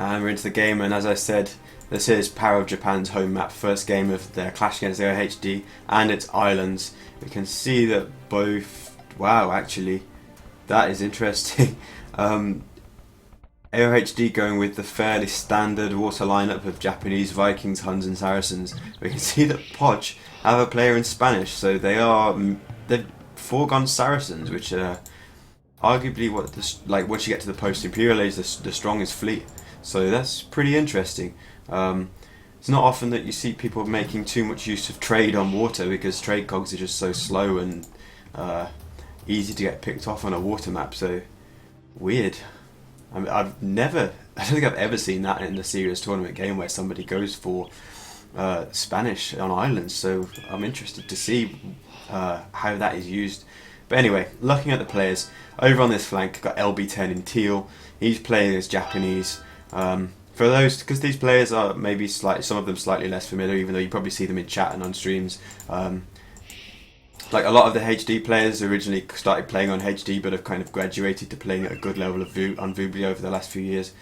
And we're into the game, and as I said, this is Power of Japan's home map, first game of their clash against AoHD and its islands. We can see that both... Wow, actually, that is interesting. AoHD going with the fairly standard water lineup of Japanese, Vikings, Huns and Saracens. We can see that PoJ have a player in Spanish, so they've foregone Saracens, which are arguably once you get to the post-Imperial Age, the strongest fleet. So that's pretty interesting. It's not often that you see people making too much use of trade on water, because trade cogs are just so slow and easy to get picked off on a water map. So weird. I don't think I've ever seen that in a serious tournament game where somebody goes for Spanish on islands. So I'm interested to see how that is used. But anyway, looking at the players over on this flank, got LB10 in teal. He's playing as Japanese. For those, because these players are maybe some of them slightly less familiar, even though you probably see them in chat and on streams. Like a lot of the HD players originally started playing on HD, but have kind of graduated to playing at a good level on Vubli over the last few years.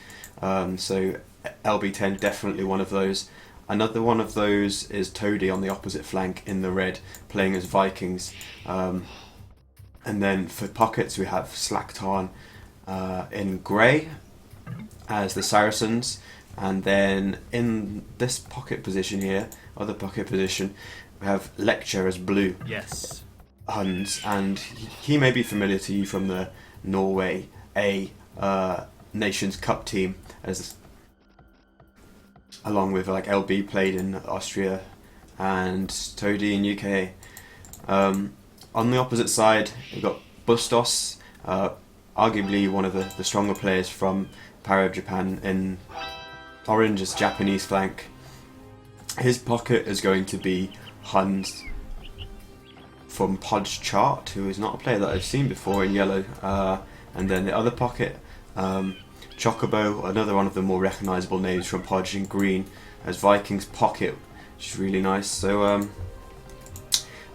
So LB10 definitely one of those. Another one of those is Toady on the opposite flank in the red, playing as Vikings. And then for pockets we have Slacktarn in grey as the Saracens, and then in this pocket position here, other pocket position, we have Lecture as blue. Yes. Huns, and he may be familiar to you from the Norway A Nations Cup team, as along with like LB played in Austria and Toady in UK. On the opposite side, we've got Bustos, arguably one of the stronger players from Power of Japan, in orange's Japanese flank. His pocket is going to be Huns from PoJ Chart, who is not a player that I've seen before, in yellow. And then the other pocket, Chocobo, another one of the more recognisable names from PoJ, in green as Vikings pocket, which is really nice. So,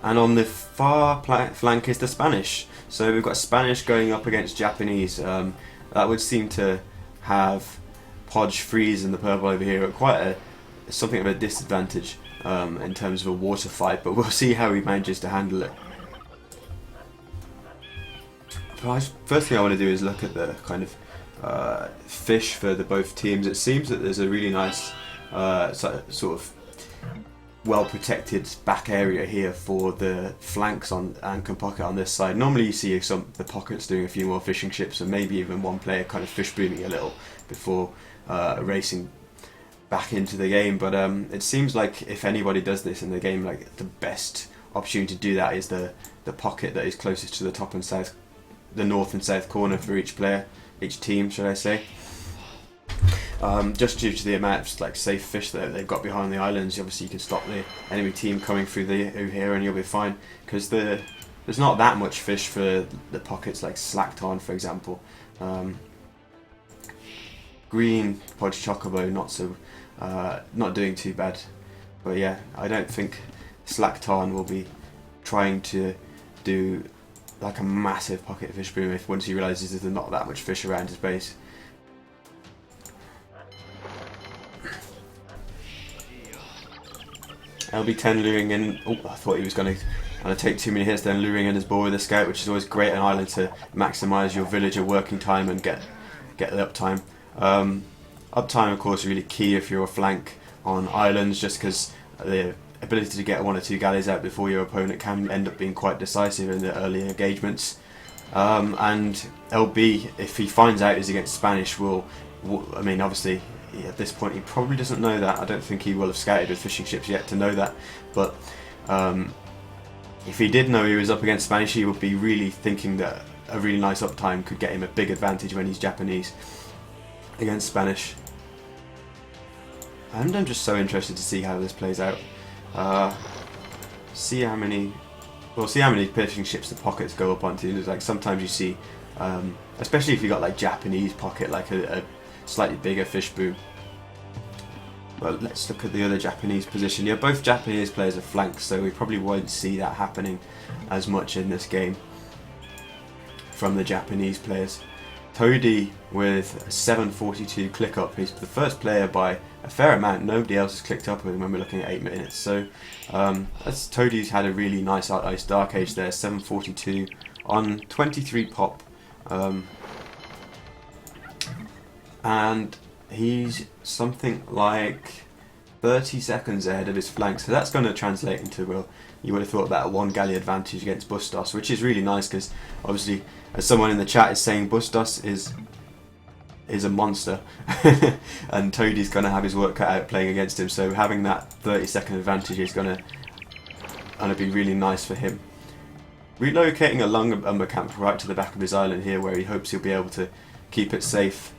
and on the far flank is the Spanish. So we've got Spanish going up against Japanese. That would seem to have PoJ Freeze and the purple over here at quite something of a disadvantage in terms of a water fight, but we'll see how he manages to handle it. First thing I want to do is look at the kind of fish for both teams. It seems that there's a really nice sort of well protected back area here for the flanks and pocket on this side. Normally you see the pockets doing a few more fishing ships, and maybe even one player kind of fish booming a little before racing back into the game, but it seems like if anybody does this in the game, like the best opportunity to do that is the pocket that is closest to the top and south, the north and south corner for each player, each team should I say. Just due to the amount of like safe fish that they've got behind the islands, obviously you can stop the enemy team coming through here and you'll be fine, because there's not that much fish for the pockets like Slacktarn, for example. Green PoJ Chocobo not doing too bad, but yeah, I don't think Slacktarn will be trying to do like a massive pocket fish boom once he realises there's not that much fish around his base. LB10 luring in. Oh, I thought he was going to take too many hits, then luring in his ball with a scout, which is always great on island to maximise your villager working time and get the uptime. Uptime, of course, is really key if you're a flank on islands, just because the ability to get one or two galleys out before your opponent can end up being quite decisive in the early engagements. And LB, if he finds out he's against Spanish, I mean, obviously, at this point he probably doesn't know that. I don't think he will have scouted with fishing ships yet to know that, but if he did know he was up against Spanish, he would be really thinking that a really nice uptime could get him a big advantage when he's Japanese against Spanish. And I'm just so interested to see how this plays out. See how many fishing ships the pockets go up onto. There's like sometimes you see, especially if you got like Japanese pocket, like a slightly bigger fish boom. Well, let's look at the other Japanese position. Yeah, both Japanese players are flanks, so we probably won't see that happening as much in this game from the Japanese players. Toady with a 742 click up. He's the first player by a fair amount. Nobody else has clicked up with him when we're looking at 8 minutes. So that's Toady's had a really nice Ice Dark Age there. 742 on 23 pop. And he's something like 30 seconds ahead of his flank. So that's going to translate into, well, you would have thought about a 1 galley advantage against Bustos, which is really nice because obviously, as someone in the chat is saying, Bustos is a monster, and Toady's going to have his work cut out playing against him. So having that 30-second advantage is going to be really nice for him. Relocating a lung umber camp right to the back of his island here, where he hopes he'll be able to keep it safe.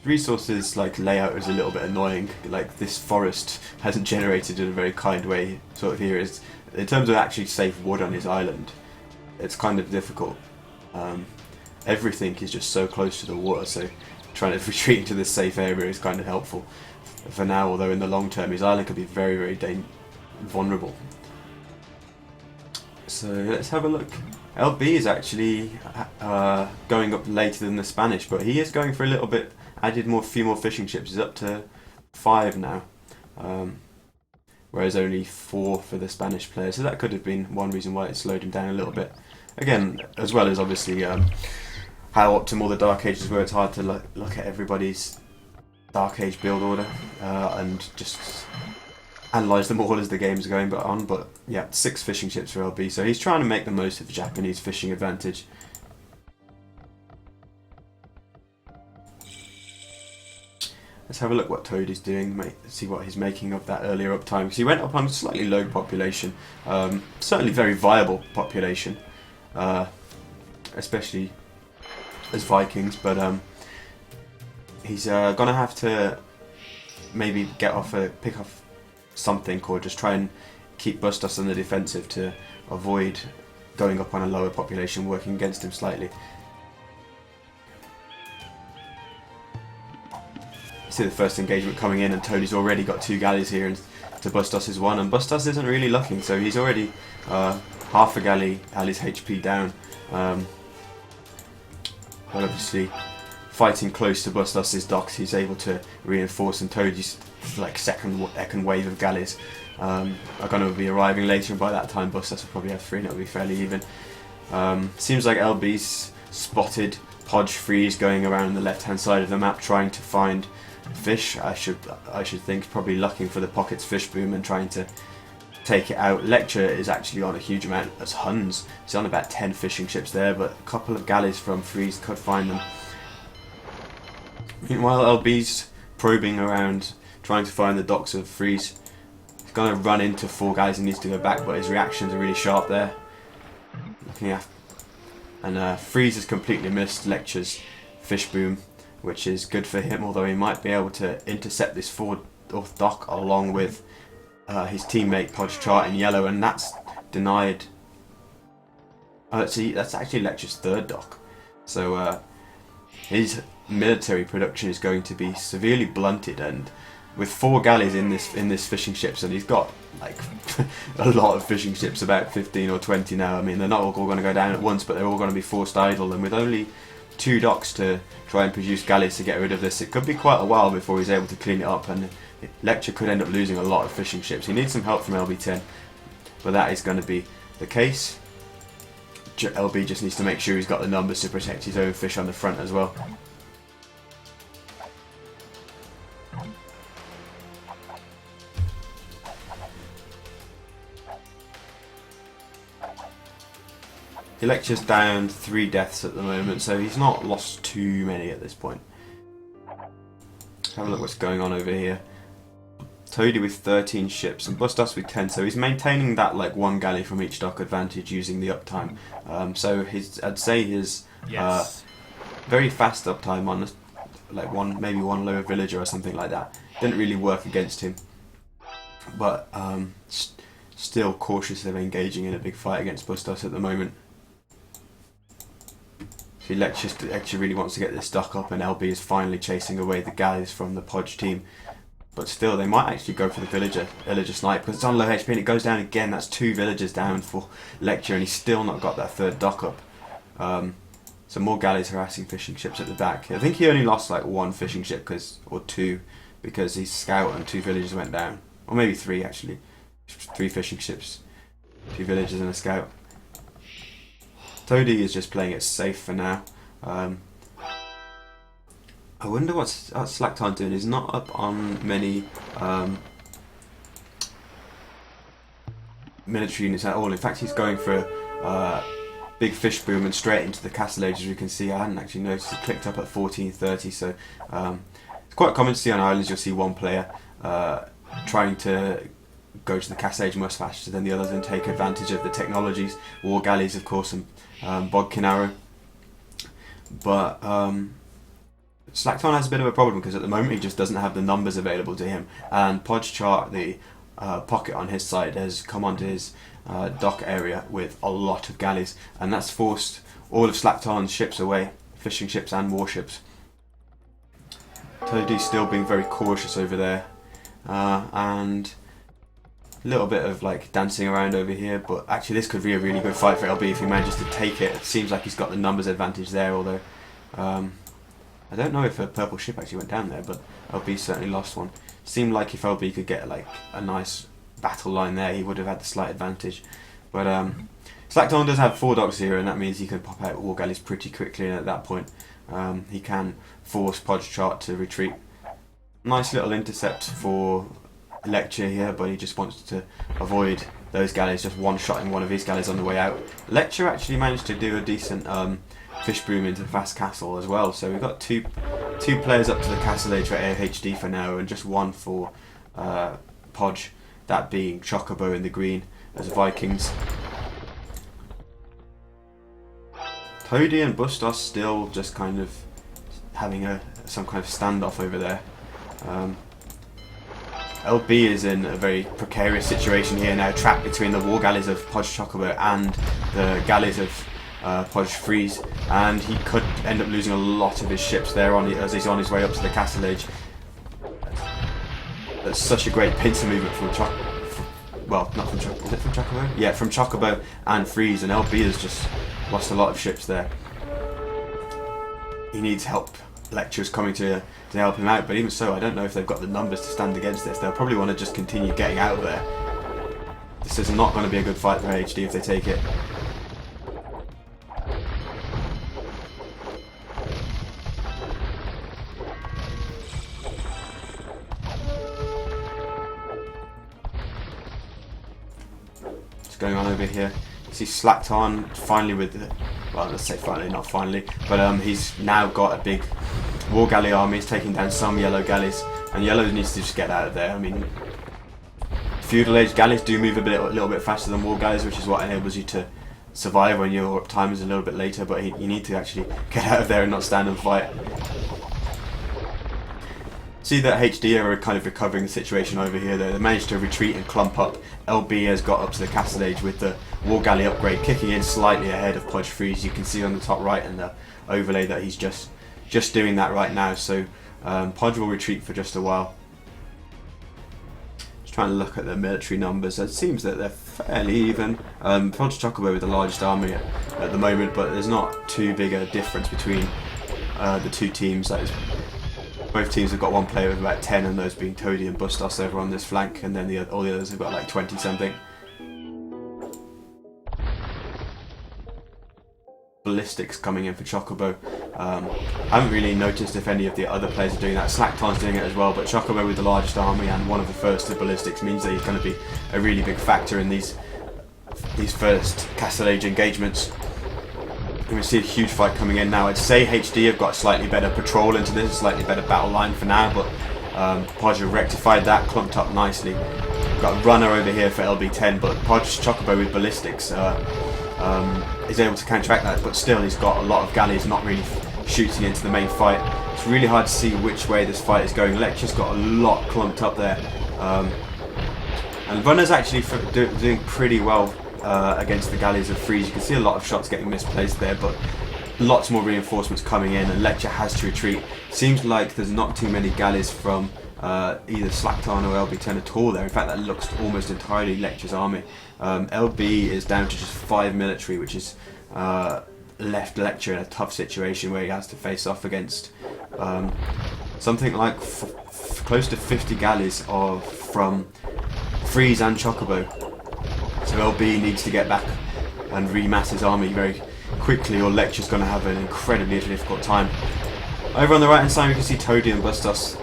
Resources like layout is a little bit annoying. Like this forest hasn't generated in a very kind way. Sort of here is in terms of actually safe wood on his island. It's kind of difficult. Everything is just so close to the water, so trying to retreat into this safe area is kind of helpful for now. Although in the long term, his island could be very, very vulnerable. So let's have a look. LB is actually going up later than the Spanish, but he is going for a little bit. Added few more fishing ships. He's up to 5 now, whereas only 4 for the Spanish player. So that could have been one reason why it slowed him down a little bit. Again, as well as obviously how optimal the Dark Ages were. It's hard to look at everybody's Dark Age build order and just analyse them all as the game's going on. But yeah, 6 fishing ships for LB. So he's trying to make the most of the Japanese fishing advantage. Let's have a look what Toad is doing, see what he's making of that earlier uptime. Because he went up on a slightly low population, certainly very viable population, especially as Vikings, but he's going to have to maybe pick off something, or just try and keep Bustos on the defensive to avoid going up on a lower population, working against him slightly. See the first engagement coming in, and Tony's already got 2 galleys here, and to Bustos' 1, and Bustos isn't really looking, so he's already half a galley's HP down. But obviously, fighting close to Bustos' docks, he's able to reinforce, and Toad's like second wave of galleys are going to be arriving later, and by that time Bustos will probably have 3, and it'll be fairly even. Seems like LB's spotted PoJ Freeze going around the left-hand side of the map, trying to find fish. I should think probably looking for the Pockets fish boom and trying to take it out. Lecture is actually on a huge amount as Huns. He's on about 10 fishing ships there, but a couple of galleys from Freeze could find them. Meanwhile, LB's probing around trying to find the docks of Freeze. He's going to run into 4 guys and needs to go back, but his reactions are really sharp there. Looking at, and Freeze has completely missed Lecture's fish boom, which is good for him, although he might be able to intercept this forward dock along with his teammate PoJ Chart in yellow, and that's denied. See, that's actually Lecture's 3rd dock, so his military production is going to be severely blunted, and with 4 galleys in this fishing ships, and he's got like a lot of fishing ships, about 15 or 20 now. I mean, they're not all going to go down at once, but they're all going to be forced idle, and with only 2 docks to try and produce galleys to get rid of this, it could be quite a while before he's able to clean it up, and Lecture could end up losing a lot of fishing ships. He needs some help from LB10, but that is going to be the case. LB just needs to make sure he's got the numbers to protect his own fish on the front as well. Lecture's down 3 deaths at the moment, so he's not lost too many at this point. Have a look what's going on over here. Toady with 13 ships and Bustos with 10, so he's maintaining that like 1 galley from each dock advantage using the uptime. So I'd say his very fast uptime on like maybe one lower villager or something like that didn't really work against him, but still cautious of engaging in a big fight against Bustos at the moment. Lecture really wants to get this dock up, and LB is finally chasing away the galleys from the PoJ team. But still, they might actually go for the villager snipe, because it's on low HP and it goes down again. That's 2 villagers down for Lecture, and he's still not got that 3rd dock up. Some more galleys harassing fishing ships at the back. I think he only lost like one fishing ship or two because his scout and 2 villagers went down, or maybe 3 actually. 3 fishing ships, 2 villagers and a scout. Toady is just playing it safe for now. I wonder what's Slacktown doing. He's not up on many military units at all. In fact, he's going for big fish boom and straight into the castle age, as you can see. I hadn't actually noticed. He clicked up at 1430, so it's quite common to see on islands. You'll see one player trying to go to the castle age much faster than the others and take advantage of the technologies, war galleys of course, and bodkin arrow. But Slacktown has a bit of a problem because at the moment he just doesn't have the numbers available to him, and PoJ Chart, the pocket on his side, has come onto his dock area with a lot of galleys, and that's forced all of Slacktown's ships away, fishing ships and warships. Toady's still being very cautious over there, and a little bit of like dancing around over here, but actually this could be a really good fight for LB if he manages to take it. It seems like he's got the numbers advantage there, although I don't know if a purple ship actually went down there, but LB certainly lost one. Seemed like if LB could get like a nice battle line there, he would have had the slight advantage. But Slacktown does have 4 docks here, and that means he can pop out war galleys pretty quickly, and at that point he can force PoJ Chart to retreat. Nice little intercept for Lecture here, but he just wants to avoid those galleys, just one-shotting one of his galleys on the way out. Lecture actually managed to do a decent fish boom into Fast Castle as well, so we've got two players up to the castle age for AoHD for now, and just one for PoJ, that being Chocobo in the green as Vikings. Toady and Bustos still just kind of having some kind of standoff over there. LB is in a very precarious situation here now, trapped between the war galleys of PoJ Chocobo and the galleys of PoJ Freeze, and he could end up losing a lot of his ships there as he's on his way up to the castle age. That's such a great pincer movement from Chocobo? Yeah, from Chocobo and Freeze, and LB has just lost a lot of ships there. He needs help. Lecture's coming to help him out, but even so, I don't know if they've got the numbers to stand against this. They'll probably want to just continue getting out of there. This is not going to be a good fight for HD if they take it. What's going on over here? You see Slacktown finally with the, well, let's say finally, not finally, but he's now got a big war galley army. He's taking down some yellow galleys, and yellow needs to just get out of there. I mean, feudal age galleys do move a little bit faster than war galleys, which is what enables you to survive when your time is a little bit later, but you need to actually get out of there and not stand and fight. See that HD are kind of recovering the situation over here though. They managed to retreat and clump up. LB has got up to the castle age with the war galley upgrade, kicking in slightly ahead of PoJ Freeze. You can see on the top right in the overlay that he's just doing that right now, so PoJ will retreat for just a while. Just trying to look at the military numbers. It seems that they're fairly even. PoJ Chocobo with the largest army at the moment, but there's not too big a difference between the two teams. That is, both teams have got one player with about 10, and those being Toady and Bustos over on this flank, and then all the others have got like 20 something. Ballistics coming in for Chocobo. I haven't really noticed if any of the other players are doing that. Slacktown's doing it as well, but Chocobo with the largest army and one of the first to ballistics means that he's going to be a really big factor in these first Castle Age engagements. And we see a huge fight coming in now. I'd say HD have got a slightly better patrol into this, a slightly better battle line for now, but PoJ have rectified that, clumped up nicely. Got a runner over here for LB10, but PoJ Chocobo with ballistics is able to counteract that, but still he's got a lot of galleys not really shooting into the main fight. It's really hard to see which way this fight is going. Lecture's got a lot clumped up there, and runner's actually doing pretty well against the galleys of Freeze. You can see a lot of shots getting misplaced there, but lots more reinforcements coming in, and Lecture has to retreat. Seems like there's not too many galleys from either Slacktown or LB10 at all there. In fact, that looks almost entirely Lecture's army. LB is down to just 5 military, which is left Lecture in a tough situation where he has to face off against something like close to 50 galleys from Freeze and Chocobo. So LB needs to get back and remass his army very quickly, or Lecture's going to have an incredibly difficult time. Over on the right hand side we can see Toadie and Bustos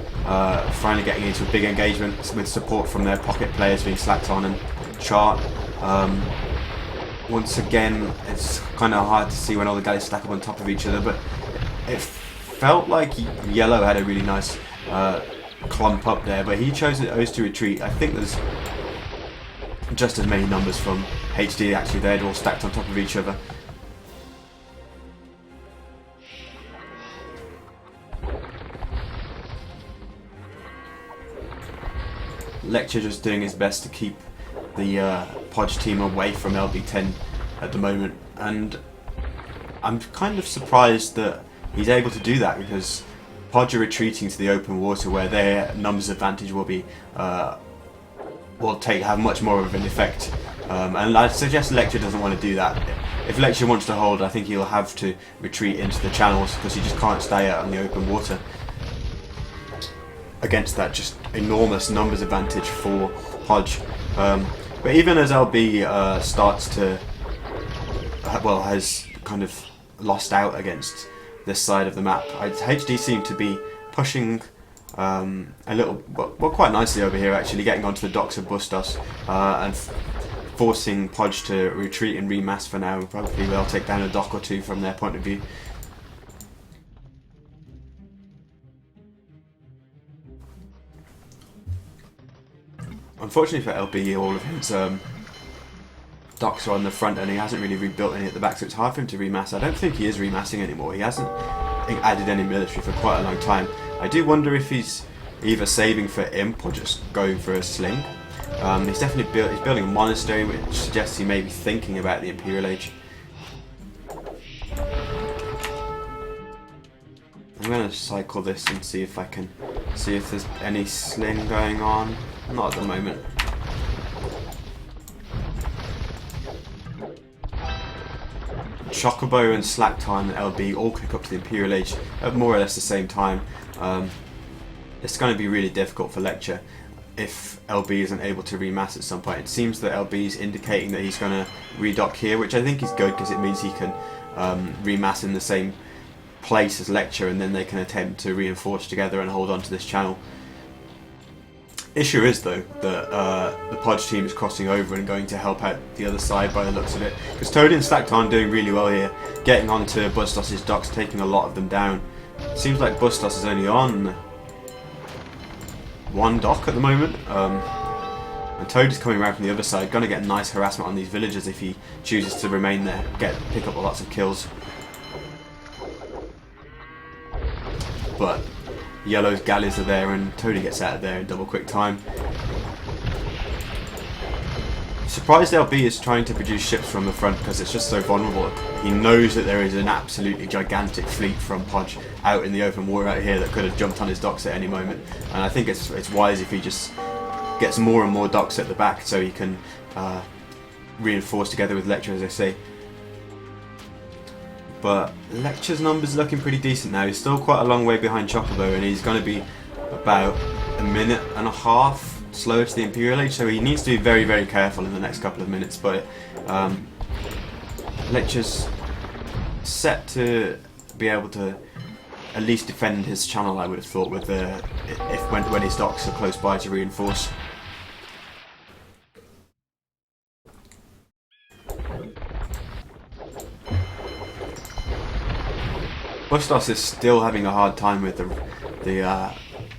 finally getting into a big engagement with support from their pocket players being slacked on and Chart. Once again, it's kind of hard to see when all the galleys stack up on top of each other, but it felt like Yellow had a really nice clump up there, but he chose those to retreat. I think there's just as many numbers from HD actually. They'd all stacked on top of each other. Lecture just doing his best to keep the PoJ team away from LB10 at the moment, and I'm kind of surprised that he's able to do that, because PoJ are retreating to the open water where their numbers advantage will be have much more of an effect, and I suggest Lecture doesn't want to do that. If Lecture wants to hold, I think he'll have to retreat into the channels, because he just can't stay out on the open water against that just enormous numbers advantage for PoJ. But even as LB starts to, has kind of lost out against this side of the map, HD seem to be pushing a little, quite nicely over here actually, getting onto the docks of Bustos and forcing PoJ to retreat and remass for now. Probably they'll take down a dock or two from their point of view. Unfortunately for LB, all of his docks are on the front and he hasn't really rebuilt any at the back, so it's hard for him to remass. I don't think he is remassing anymore. He hasn't added any military for quite a long time. I do wonder if he's either saving for Imp or just going for a sling. He's definitely he's building a monastery, which suggests he may be thinking about the Imperial Age. I'm going to cycle this and see if I can see if there's any sling going on. Not at the moment. Chocobo and Slackton and LB all kick up to the Imperial Age at more or less the same time. It's going to be really difficult for Lecture if LB isn't able to remass at some point. It seems that LB is indicating that he's going to redock here, which I think is good, because it means he can remass in the same place as Lecture, and then they can attempt to reinforce together and hold on to this channel. Issue is though that the PoJ team is crossing over and going to help out the other side by the looks of it, because Toadie and Slackton doing really well here, getting onto Bustos' docks, taking a lot of them down. Seems like Bustos is only on one dock at the moment, and Toadie's coming around from the other side, going to get nice harassment on these villagers if he chooses to remain there, pick up lots of kills. But Yellow's galleys are there and Toadie gets out of there in double quick time. Surprised LB is trying to produce ships from the front, because it's just so vulnerable. He knows that there is an absolutely gigantic fleet from PoJ out in the open water out here that could have jumped on his docks at any moment, and I think it's wise if he just gets more and more docks at the back so he can reinforce together with Lecture, as I say. But Lecture's numbers looking pretty decent now. He's still quite a long way behind Chocobo, and he's going to be about a minute and a half slower to the Imperial Age, so he needs to be very, very careful in the next couple of minutes. But Lecture's set to be able to at least defend his channel, I would have thought, with when his docks are close by to reinforce. Bustos is still having a hard time with the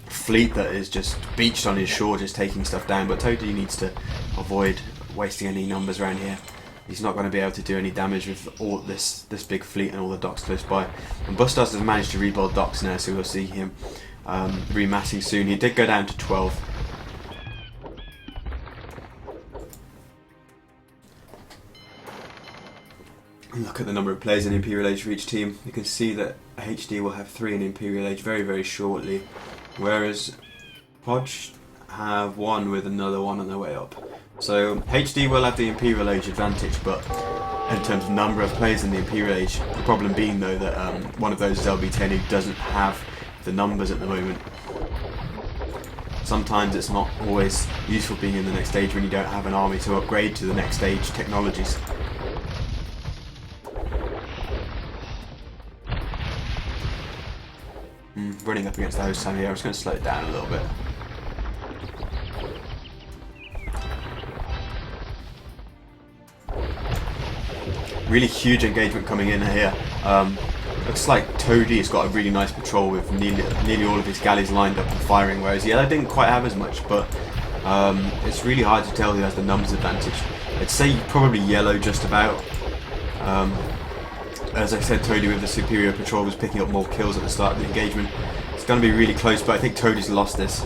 fleet that is just beached on his shore, just taking stuff down, but Toadie needs to avoid wasting any numbers around here. He's not going to be able to do any damage with all this big fleet and all the docks close by. And Bustos has managed to rebuild docks now, so we'll see him remassing soon. He did go down to 12. Look at the number of players in Imperial Age for each team. You can see that HD will have 3 in Imperial Age very, very shortly, whereas PoJ have 1 with another 1 on their way up. So HD will have the Imperial Age advantage, but in terms of number of players in the Imperial Age, the problem being though that one of those is LB10 who doesn't have the numbers at the moment. Sometimes it's not always useful being in the next stage when you don't have an army to upgrade to the next stage technologies. Running up against the host time here, I'm just going to slow it down a little bit. Really huge engagement coming in here. Looks like Toadie's got a really nice patrol with nearly all of his galleys lined up and firing, whereas Yellow didn't quite have as much, but it's really hard to tell who has the numbers advantage. I'd say probably Yellow just about. As I said, Toadie with the superior patrol was picking up more kills at the start of the engagement. It's going to be really close, but I think Toadie's lost this.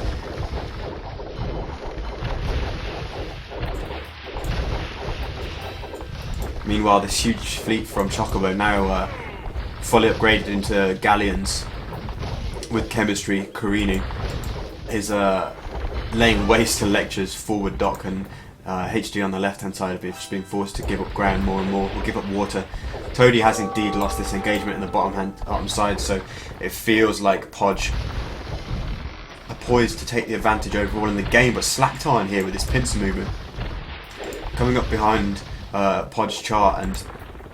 Meanwhile, this huge fleet from Chocobo now fully upgraded into galleons with chemistry careening is laying waste to Lecture's forward dock, and HD on the left hand side of it is being forced to give up ground more and more, or give up water. Toadie has indeed lost this engagement in the bottom side, so it feels like PoJ are poised to take the advantage overall in the game, but slacked on here with this pincer movement. Coming up behind PoJ's chart and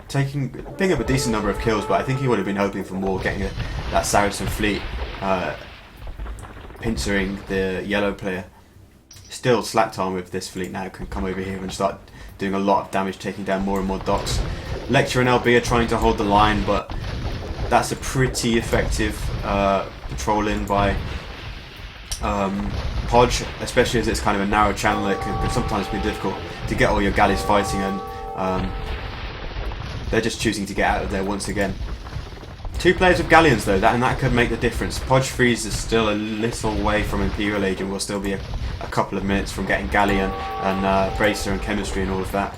picking up a decent number of kills, but I think he would have been hoping for more, getting that Saracen fleet pincering the Yellow player. Still, slacked on with this fleet now can come over here and start doing a lot of damage, taking down more and more docks. Lecture and LB are trying to hold the line, but that's a pretty effective patrolling by PoJ, especially as it's kind of a narrow channel. It can sometimes be difficult to get all your galleys fighting, and they're just choosing to get out of there once again. Two players with galleons though, and that could make the difference. PoJ Freeze is still a little way from Imperial Age and will still be a couple of minutes from getting galleon and bracer and chemistry and all of that.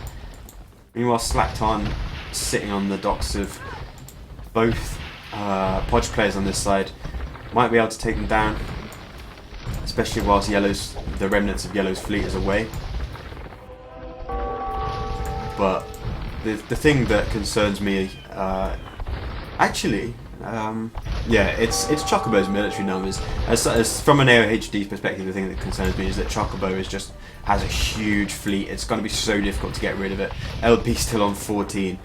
Meanwhile, Slackton sitting on the docks of both PoJ players on this side might be able to take them down, especially whilst the remnants of Yellow's fleet is away. But the thing that concerns me, it's Chocobo's military numbers. As from an AoHD perspective, the thing that concerns me is that Chocobo has a huge fleet. It's going to be so difficult to get rid of it. LB still on 14,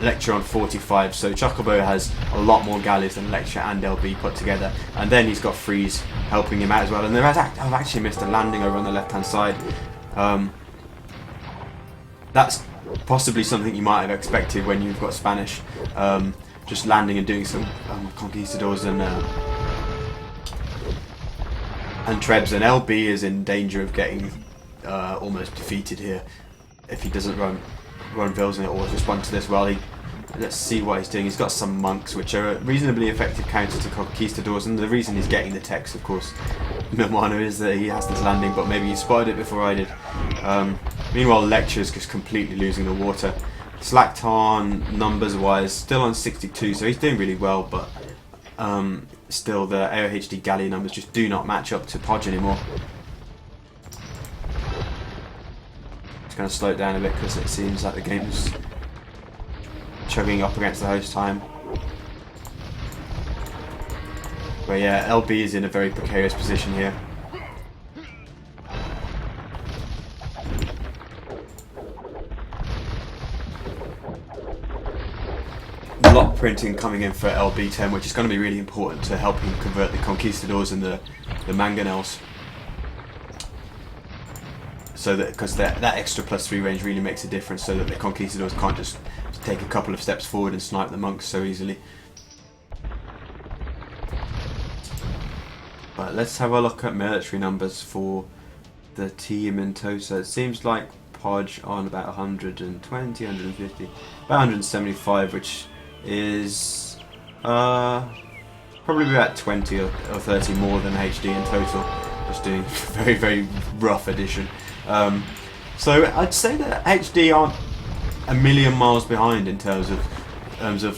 Lecture on 45, so Chocobo has a lot more galleys than Lecture and LB put together. And then he's got Freeze helping him out as well. And I've actually missed a landing over on the left hand side. That's possibly something you might have expected when you've got Spanish. Just landing and doing some conquistadors and Trebs, and LB is in danger of getting almost defeated here if he doesn't run Vilsnet or respond to this well. Let's see what he's doing. He's got some monks, which are a reasonably effective counter to conquistadors, and the reason he's getting the techs, of course, Milano, is that he has this landing, but maybe he spotted it before I did. Meanwhile, Lecture's just completely losing the water. Slacked on numbers wise, still on 62, so he's doing really well, but still the AoHD galley numbers just do not match up to PoJ anymore. Just going to slow it down a bit because it seems like the game's chugging up against the host time. But yeah, LB is in a very precarious position here. Block printing coming in for LB10, which is going to be really important to help him convert the conquistadors and the mangonels. So that, because that extra +3 range really makes a difference, so that the conquistadors can't just take a couple of steps forward and snipe the monks so easily. But let's have a look at military numbers for the team in Tosa. It seems like PoJ on about 120, 150, about 175, which is probably about 20 or 30 more than HD in total. Just doing a very, very rough addition. So I'd say that HD aren't a million miles behind in terms of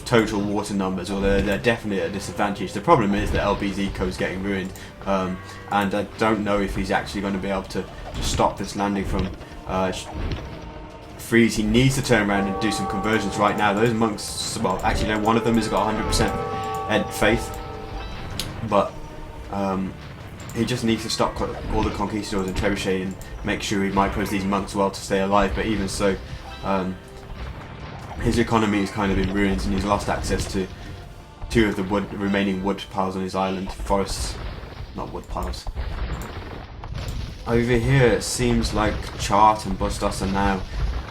total water numbers, although they're definitely at a disadvantage. The problem is that LB's eco is getting ruined, and I don't know if he's actually going to be able to stop this landing from Freeze, he needs to turn around and do some conversions right now. Those monks, well, actually no, one of them has got 100% faith, but he just needs to stop all the Conquistadors and Trebuchet and make sure he micros these monks well to stay alive. But even so, his economy has kind of been ruined, and he's lost access to 2 of the remaining wood piles on his island. Forests, not wood piles. Over here, it seems like Chart and Bustos are now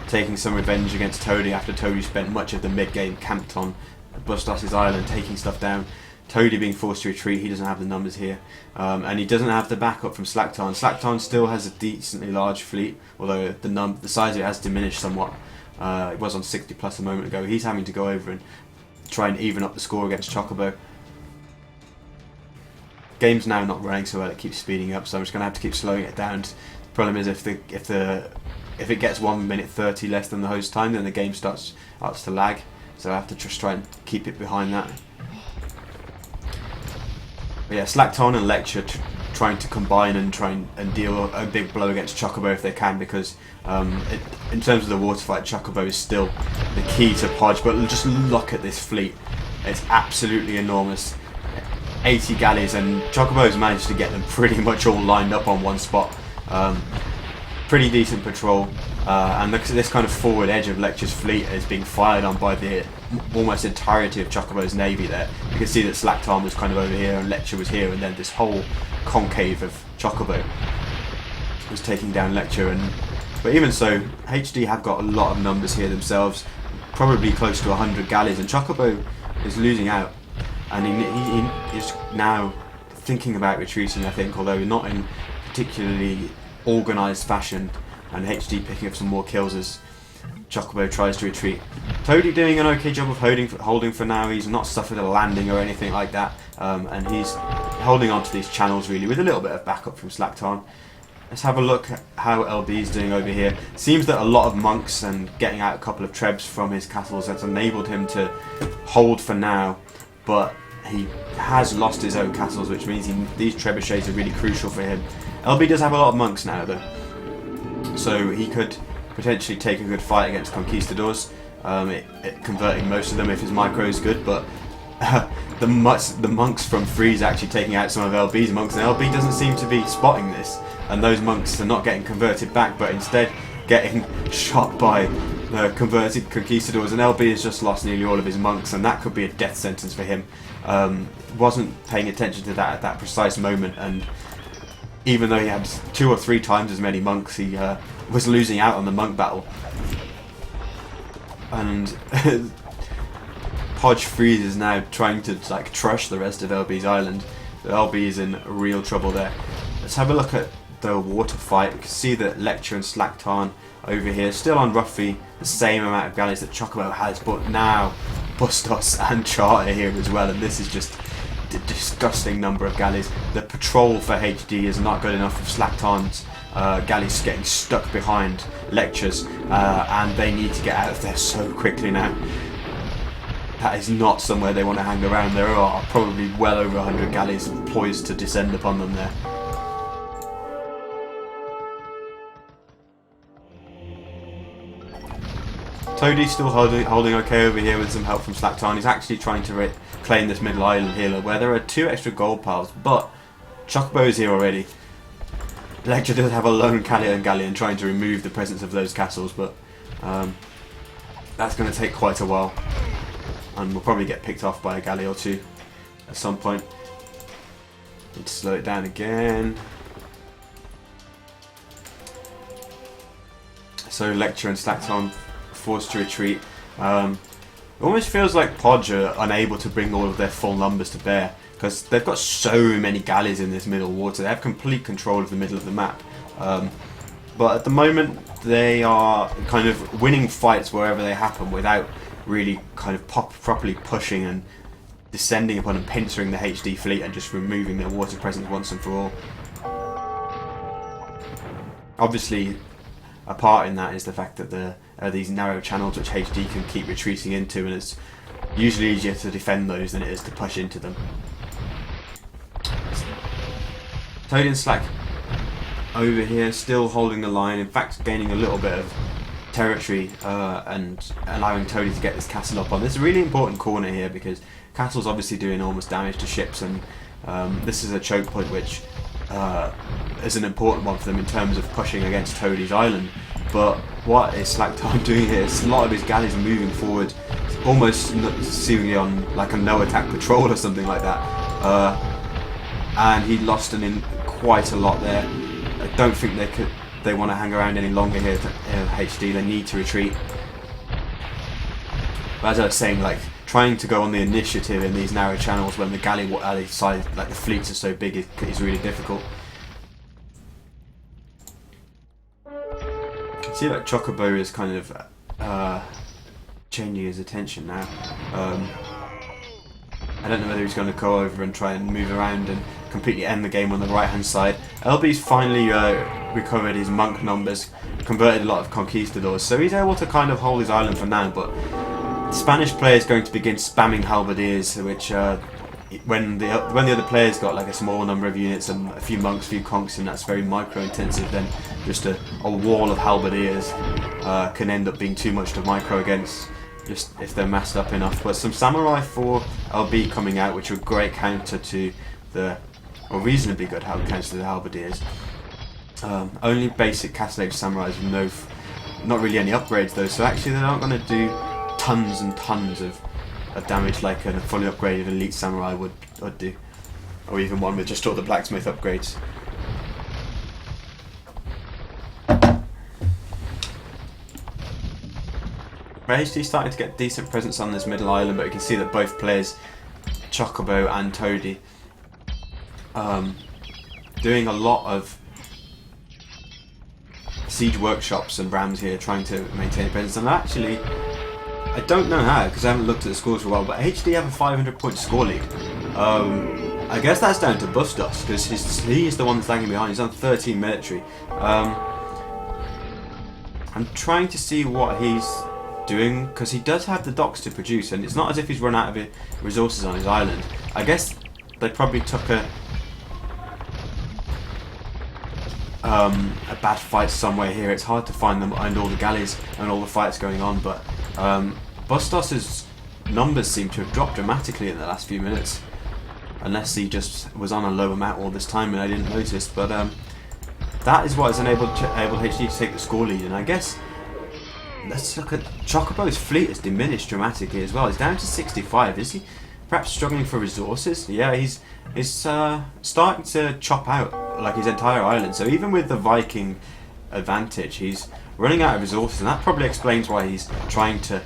taking some revenge against Toady after Toady spent much of the mid-game camped on Bustos' island, taking stuff down. Toady being forced to retreat, he doesn't have the numbers here. And he doesn't have the backup from Slacktarn. Slacktarn still has a decently large fleet, although the size of it has diminished somewhat. It was on 60 plus a moment ago. He's having to go over and try and even up the score against Chocobo. Game's now not running so well, it keeps speeding up, so I'm just going to have to keep slowing it down. The problem is if it gets 1 minute 30 less than the host time, then the game starts to lag, so I have to just try and keep it behind that. But yeah, Slackton and Lecture trying to combine and try and deal a big blow against Chocobo if they can, because in terms of the water fight, Chocobo is still the key to PoJ. But just look at this fleet, it's absolutely enormous. 80 galleys, and Chocobo's managed to get them pretty much all lined up on one spot. Pretty decent patrol, and this kind of forward edge of Lecture's fleet is being fired on by the almost entirety of Chocobo's navy there. You can see that Slacktarn was kind of over here and Lecture was here, and then this whole concave of Chocobo was taking down Lecture. But even so, HD have got a lot of numbers here themselves, probably close to 100 galleys, and Chocobo is losing out. And he is now thinking about retreating, I think, although not in particularly organised fashion, and HD picking up some more kills as Chocobo tries to retreat. Toady doing an okay job of holding for now. He's not suffered a landing or anything like that, and he's holding on to these channels really with a little bit of backup from Slacktarn. Let's have a look at how LB is doing over here. Seems that a lot of monks and getting out a couple of trebs from his castles has enabled him to hold for now, but he has lost his own castles, which means these trebuchets are really crucial for him. LB does have a lot of monks now though, so he could potentially take a good fight against Conquistadors, converting most of them if his micro is good, but the monks from Freeze actually taking out some of LB's monks, and LB doesn't seem to be spotting this, and those monks are not getting converted back, but instead getting shot by the converted Conquistadors, and LB has just lost nearly all of his monks, and that could be a death sentence for him. Wasn't paying attention to that at that precise moment, and even though he had 2 or 3 times as many monks, he was losing out on the monk battle. And PoJ Freeze is now trying to trush the rest of LB's island. LB is in real trouble there. Let's have a look at the water fight. You can see that Lecture and Slacktarn over here still on roughly the same amount of galleys that Chocobo has, but now Bustos and Chart are here as well, and this is just a disgusting number of galleys. The patrol for HD is not good enough with Slacktarn's galleys getting stuck behind Lectures, and they need to get out of there so quickly now. That is not somewhere they want to hang around. There are probably well over 100 galleys poised to descend upon them there. Toady's still holding okay over here with some help from Slacktarn. He's actually trying to claim this middle island here where there are 2 extra gold piles, but Chocobo is here already. Lecture does have a lone galleon trying to remove the presence of those castles, but that's going to take quite a while, and we'll probably get picked off by a galley or 2 at some point. Need to slow it down again. So Lecture and Slacktarn forced to retreat. It almost feels like PoJ are unable to bring all of their full numbers to bear, because they've got so many galleys in this middle water. They have complete control of the middle of the map. But at the moment they are kind of winning fights wherever they happen without really kind of properly pushing and descending upon and pincering the HD fleet and just removing their water presence once and for all. Obviously, a part in that is the fact that there are these narrow channels which HD can keep retreating into, and it's usually easier to defend those than it is to push into them. Toady and Slack over here, still holding the line. In fact, gaining a little bit of territory and allowing Toady to get this castle up on. This is a really important corner here because castle's obviously doing enormous damage to ships, and this is a choke point which is an important one for them in terms of pushing against Toady's island. But what is Slacktarn doing here? It's a lot of his galleys moving forward, almost seemingly on like a no attack patrol or something like that, and he lost in quite a lot there. I don't think they want to hang around any longer here to AoHD. They need to retreat. But as I was saying, like trying to go on the initiative in these narrow channels when the galley size, like the fleets are so big, is really difficult. You can see that Chocobo is kind of changing his attention now. I don't know whether he's going to go over and try and move around and completely end the game on the right hand side. LB's finally recovered his monk numbers, converted a lot of conquistadors, so he's able to kind of hold his island for now, but the Spanish player is going to begin spamming halberdiers, which when the other players got like a small number of units and a few monks, a few conks, and that's very micro intensive, then just a wall of halberdiers can end up being too much to micro against, just if they're massed up enough. But some samurai for LB coming out, which are a great counter to the, or reasonably good counter to the halberdiers. Only basic Castle Age samurais with not really any upgrades though, so actually they're not going to do tons and tons of damage like a fully upgraded elite samurai would do, or even one with just all the blacksmith upgrades. AoHD starting to get decent presence on this middle island, but you can see that both players, Chocobo and Toady, doing a lot of siege workshops and rams here, trying to maintain presence. And actually, I don't know how because I haven't looked at the scores for a while, but AoHD have a 500-point score lead. I guess that's down to Bustos because he's the one that's lagging behind. He's on 13 military. I'm trying to see what he's doing because he does have the docks to produce, and it's not as if he's run out of resources on his island. I guess they probably took a bad fight somewhere here. It's hard to find them behind all the galleys and all the fights going on, but Bustos' numbers seem to have dropped dramatically in the last few minutes, unless he just was on a low amount all this time and I didn't notice. But that is what has enabled AoHD to take the score lead. And I guess let's look at Chocobo's fleet has diminished dramatically as well. He's down to 65. Is he perhaps struggling for resources? Yeah, he's starting to chop out like his entire island. So even with the Viking advantage, he's running out of resources, and that probably explains why he's trying to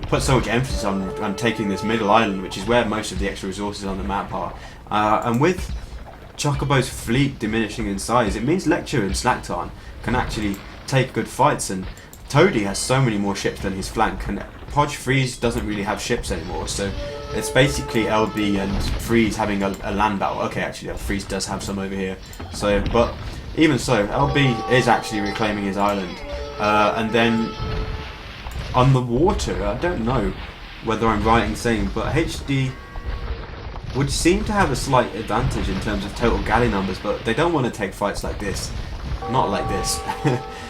put so much emphasis on taking this middle island, which is where most of the extra resources on the map are. And with Chocobo's fleet diminishing in size, it means Lecture and Slacktarn can actually take good fights, and Toady has so many more ships than his flank, and PoJ Freeze doesn't really have ships anymore, so it's basically LB and Freeze having a land battle. Okay, actually Freeze does have some over here, so but even so, LB is actually reclaiming his island. And then on the water, I don't know whether I'm right in saying, but HD would seem to have a slight advantage in terms of total galley numbers, but they don't want to take fights like this. Not like this.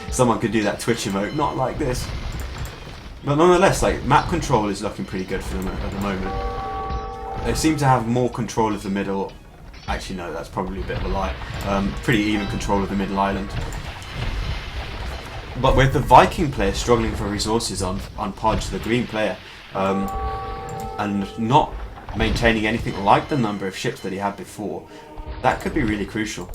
Someone could do that Twitch emote, not like this. But nonetheless, like, map control is looking pretty good for them at the moment. They seem to have more control of the middle. Actually, no, that's probably a bit of a lie. Pretty even control of the middle island. But with the Viking player struggling for resources on PoJ, the green player, and not maintaining anything like the number of ships that he had before, that could be really crucial.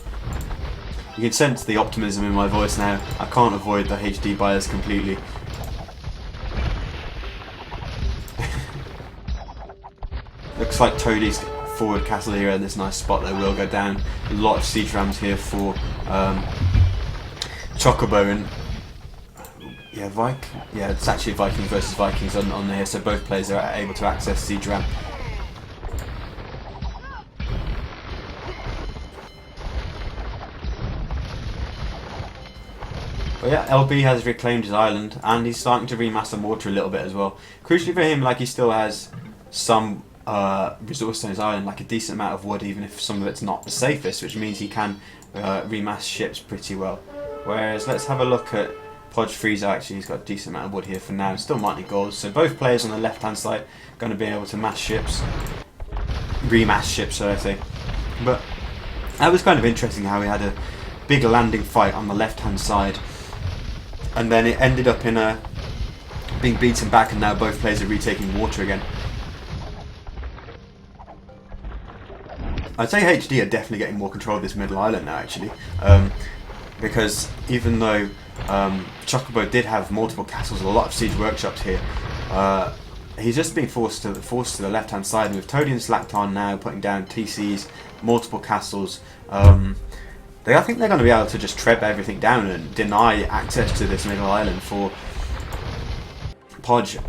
You can sense the optimism in my voice now. I can't avoid the HD bias completely. Looks like Toady's forward castle here in this nice spot that will go down. A lot of siege rams here for Chocobo, and yeah, it's actually Vikings versus Vikings on here, so both players are able to access siege ram. But yeah, LB has reclaimed his island, and he's starting to remass the mortar a little bit as well. Crucially for him, like, he still has some resource on his island, like a decent amount of wood, even if some of it's not the safest, which means he can remass ships pretty well. Whereas let's have a look at PoJ Freezer. Actually, he's got a decent amount of wood here for now. Still might need gold. So both players on the left hand side going to be able to mass ships, remass ships, so I say. But that was kind of interesting how we had a big landing fight on the left hand side, and then it ended up in a being beaten back, and now both players are retaking water again. I'd say HD are definitely getting more control of this middle island now, actually, because even though Chocobo did have multiple castles, a lot of siege workshops here, he's just being forced to the left hand side, and with Toady and Slacton now putting down TCs, multiple castles, I think they're going to be able to just treb everything down and deny access to this middle island for PoJ.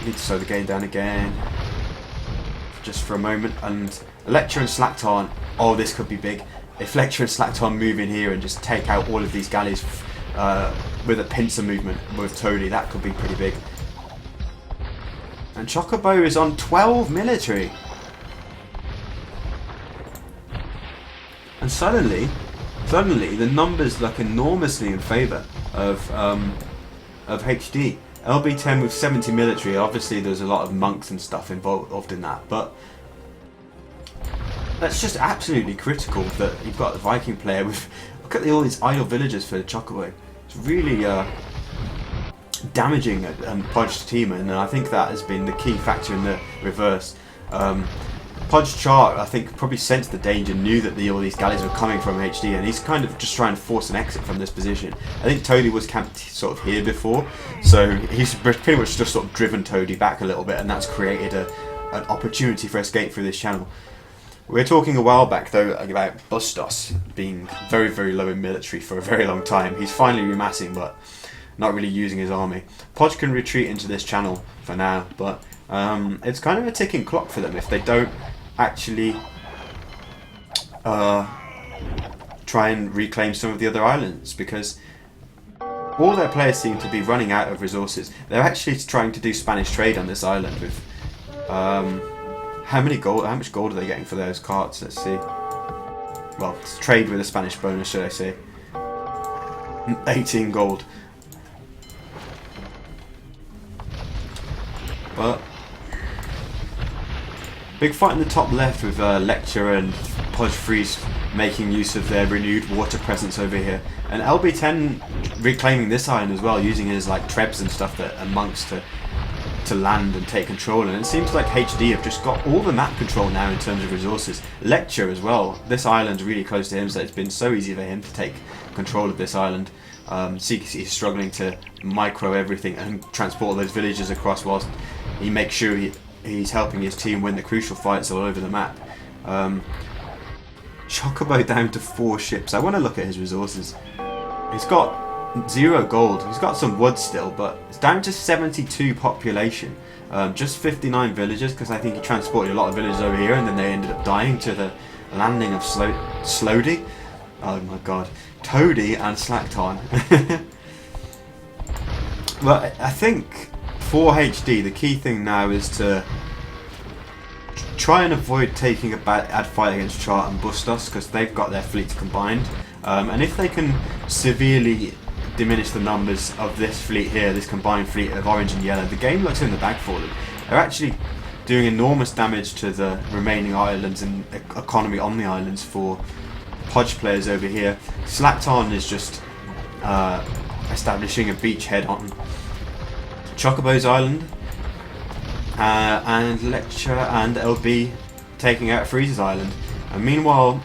Need to slow the game down again, just for a moment. And Lecture and Slacton, oh, this could be big. If Lecture and Slacton move in here and just take out all of these galleys with a pincer movement with Toady, that could be pretty big. And Chocobo is on 12 military. And suddenly the numbers look enormously in favour of HD. LB10 with 70 military, obviously there's a lot of monks and stuff involved in that, but that's just absolutely critical that you've got the Viking player with, look at all these idle villagers for the Chocobo. It's really damaging PoJ's team, and I think that has been the key factor in the reverse. PoJ Chart, I think, probably sensed the danger, knew that all these galleys were coming from HD, and he's kind of just trying to force an exit from this position. I think Toady was camped sort of here before, so he's pretty much just sort of driven Toady back a little bit, and that's created an opportunity for escape through this channel. We were talking a while back, though, about Bustos being very, very low in military for a very long time. He's finally remassing, but not really using his army. PoJ can retreat into this channel for now, but it's kind of a ticking clock for them if they don't actually try and reclaim some of the other islands, because all their players seem to be running out of resources. They're actually trying to do Spanish trade on this island with how much gold are they getting for those carts? Let's see. Well, it's trade with a Spanish bonus, should I say. 18 gold. But big fight in the top left with Lecture and PoJ Freeze making use of their renewed water presence over here, and LB10 reclaiming this island as well, using his like trebs and stuff that are monks to land and take control. And it seems like HD have just got all the map control now in terms of resources. Lecture as well, this island's really close to him, so it's been so easy for him to take control of this island. CKC is struggling to micro everything and transport all those villagers across, whilst he makes sure he's helping his team win the crucial fights all over the map. Chocobo down to 4 ships. I want to look at his resources. He's got 0 gold. He's got some wood still, but it's down to 72 population. Just 59 villagers, because I think he transported a lot of villagers over here and then they ended up dying to the landing of Slody. Oh my god. Toady and Slacton. But I think for HD the key thing now is to try and avoid taking a bad fight against Chart and Bustos, because they've got their fleets combined, and if they can severely diminish the numbers of this fleet here, this combined fleet of orange and yellow, the game looks in the bag for them. They're actually doing enormous damage to the remaining islands and economy on the islands for PoJ players over here. Slacton is just establishing a beachhead on Chocobo's island, and Lecture and LB taking out Freeze's island. And meanwhile,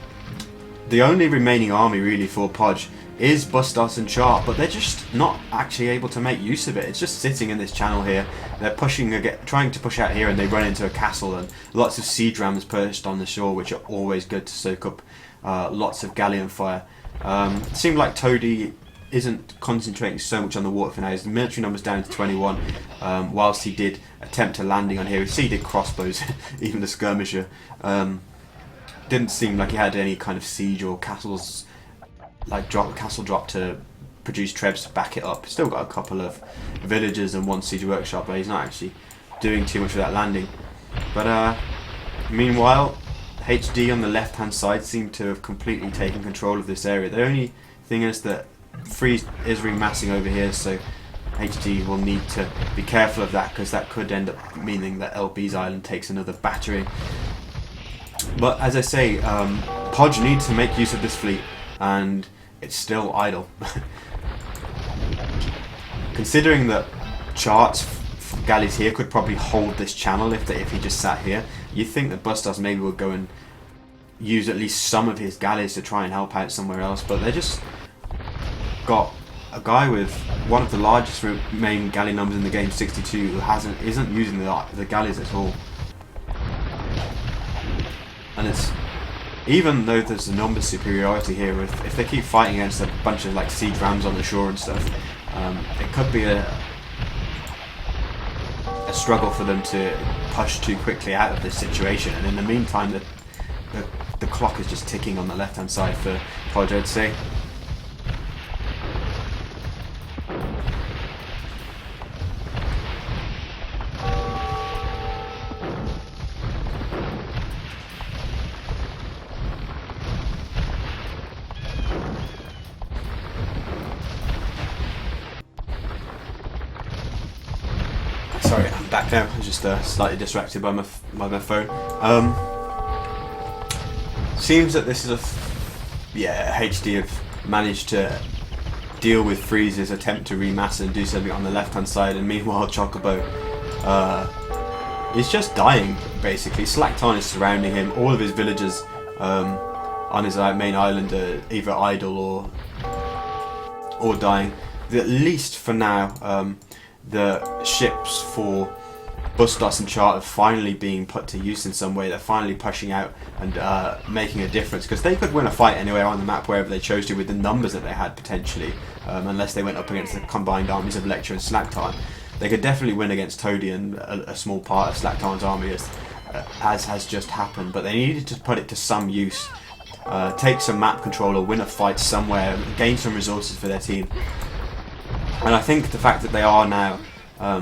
the only remaining army really for PoJ is Bustos and Chart, but they're just not actually able to make use of it. It's just sitting in this channel here. They're trying to push out here, and they run into a castle, and lots of siege rams perched on the shore, which are always good to soak up lots of galleon fire. It seemed like Toady isn't concentrating so much on the water for now. His military numbers down to 21, whilst he did attempt a landing on here. He did crossbows, even the skirmisher. Didn't seem like he had any kind of siege or castles, like castle drop to produce trebs to back it up. Still got a couple of villagers and 1 siege workshop, but he's not actually doing too much with that landing. But meanwhile, HD on the left hand side seem to have completely taken control of this area. The only thing is that Freeze is remassing over here, so HD will need to be careful of that, because that could end up meaning that LB's island takes another battering. But as I say, PoJ needs to make use of this fleet, and it's still idle. Considering that charts galleys here could probably hold this channel if he just sat here, you'd think that Bustos maybe would go and use at least some of his galleys to try and help out somewhere else, but they just got a guy with one of the largest main galley numbers in the game, 62, who isn't using the galleys at all. And it's, even though there's a number superiority here, if they keep fighting against a bunch of like siege rams on the shore and stuff, it could be a struggle for them to push too quickly out of this situation. And in the meantime, the clock is just ticking on the left hand side for PoJ, I'd say. Sorry, I'm back now. I was just slightly distracted by my phone. Seems that this is HD have managed to deal with Freeze's attempt to remass and do something on the left hand side, and meanwhile Chocobo is just dying basically. Slackton is surrounding him. All of his villagers on his main island are either idle or dying. At least for now. The ships for Bustos and Chart are finally being put to use in some way. They're finally pushing out and making a difference, because they could win a fight anywhere on the map wherever they chose to with the numbers that they had potentially, unless they went up against the combined armies of Lecture and Slackton. They could definitely win against Toady and a small part of Slackton's army, as has just happened, but they needed to put it to some use, take some map control or win a fight somewhere, gain some resources for their team. And I think the fact that they are now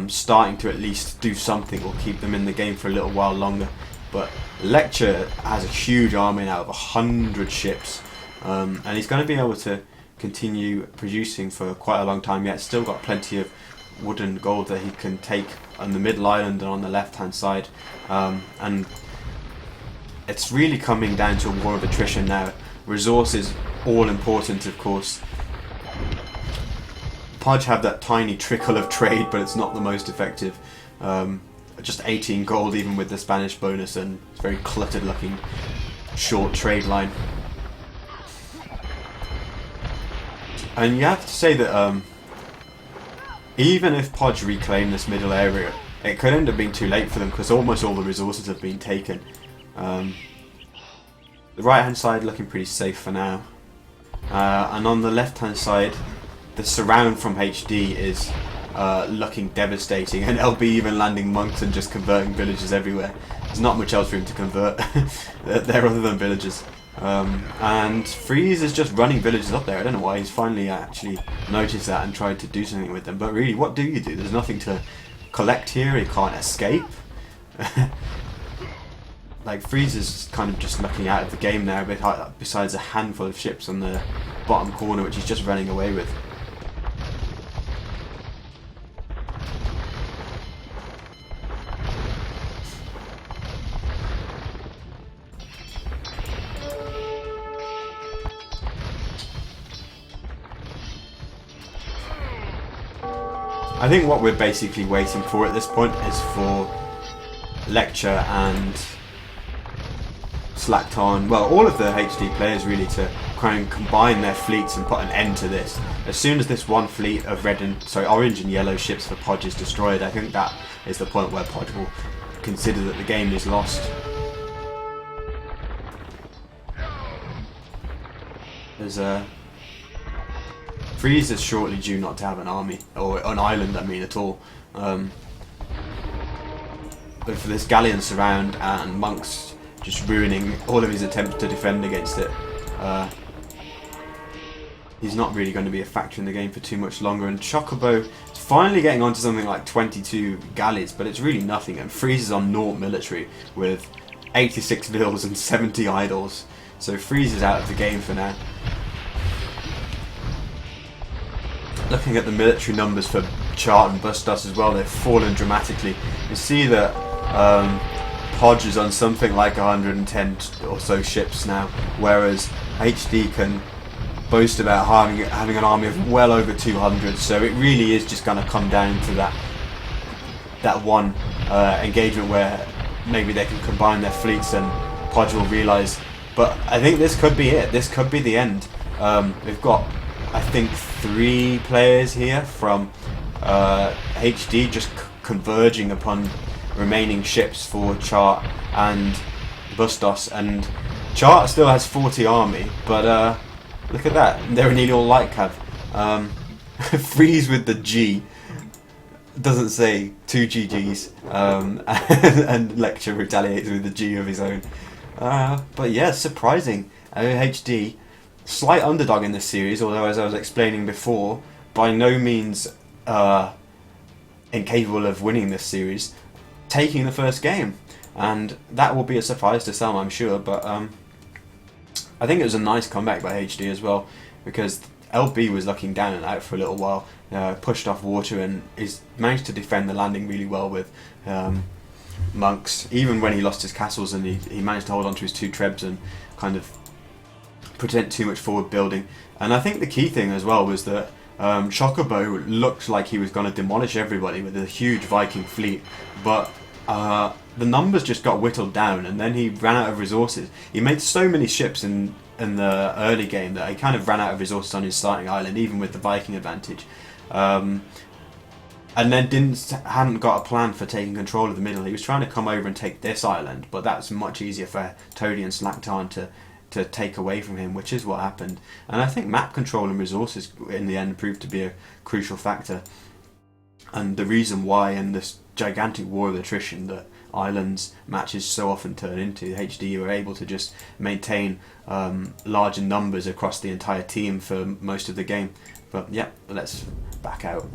starting to at least do something will keep them in the game for a little while longer. But Lecture has a huge army now of 100 ships, and he's going to be able to continue producing for quite a long time yet. Still got plenty of wood and gold that he can take on the middle island and on the left hand side, and it's really coming down to a war of attrition now. Resources all important, of course. PoJ have that tiny trickle of trade, but it's not the most effective. Just 18 gold even with the Spanish bonus, and it's very cluttered looking short trade line. And you have to say that even if PoJ reclaim this middle area, it could end up being too late for them, because almost all the resources have been taken. The right hand side looking pretty safe for now, and on the left hand side the surround from HD is looking devastating, and LB even landing monks and just converting villages everywhere. There's not much else for him to convert there other than villages. And Freeze is just running villages up there. I don't know why he's finally actually noticed that and tried to do something with them, but really, what do you do? There's nothing to collect here, he can't escape. Like, Freeze is kind of just looking out of the game now, besides a handful of ships on the bottom corner which he's just running away with. I think what we're basically waiting for at this point is for Lecture and Slackton, well, all of the HD players really, to try and combine their fleets and put an end to this. As soon as this one fleet of orange and yellow ships for PoJ is destroyed, I think that is the point where PoJ will consider that the game is lost. There's Freeze is shortly due not to have an army, or an island, I mean, at all. But for this galleon surround and monks just ruining all of his attempts to defend against it, he's not really going to be a factor in the game for too much longer. And Chocobo is finally getting onto something like 22 galleys, but it's really nothing. And Freeze is on naught military with 86 vills and 70 idols. So Freeze is out of the game for now. Looking at the military numbers for Chart and Bustos as well, they've fallen dramatically. You see that PoJ is on something like 110 or so ships now, whereas HD can boast about having an army of well over 200. So it really is just going to come down to that one engagement where maybe they can combine their fleets and PoJ will realise. But I think this could be it. This could be the end. We've got, I think, 3 players here from HD just converging upon remaining ships for Chart and Bustos, and Chart still has 40 army, but look at that, they're nearly all light cav. Freeze with the G doesn't say 2 GGs, and Lecture retaliates with the G of his own. But yeah, surprising. AoHD, slight underdog in this series, although as I was explaining before, by no means incapable of winning this series, taking the first game, and that will be a surprise to some, I'm sure. But I think it was a nice comeback by HD as well, because LB was looking down and out for a little while, pushed off water, and he's managed to defend the landing really well with monks, even when he lost his castles, and he managed to hold on to his 2 trebs and kind of prevent too much forward building. And I think the key thing as well was that Chocobo looked like he was going to demolish everybody with a huge Viking fleet, but the numbers just got whittled down, and then he ran out of resources. He made so many ships in the early game that he kind of ran out of resources on his starting island, even with the Viking advantage. And then hadn't got a plan for taking control of the middle. He was trying to come over and take this island, but that's much easier for Tony and Slaktarn to take away from him, which is what happened. And I think map control and resources in the end proved to be a crucial factor, and the reason why in this gigantic war of attrition that Islands matches so often turn into, HD were able to just maintain larger numbers across the entire team for most of the game. But yeah, let's back out.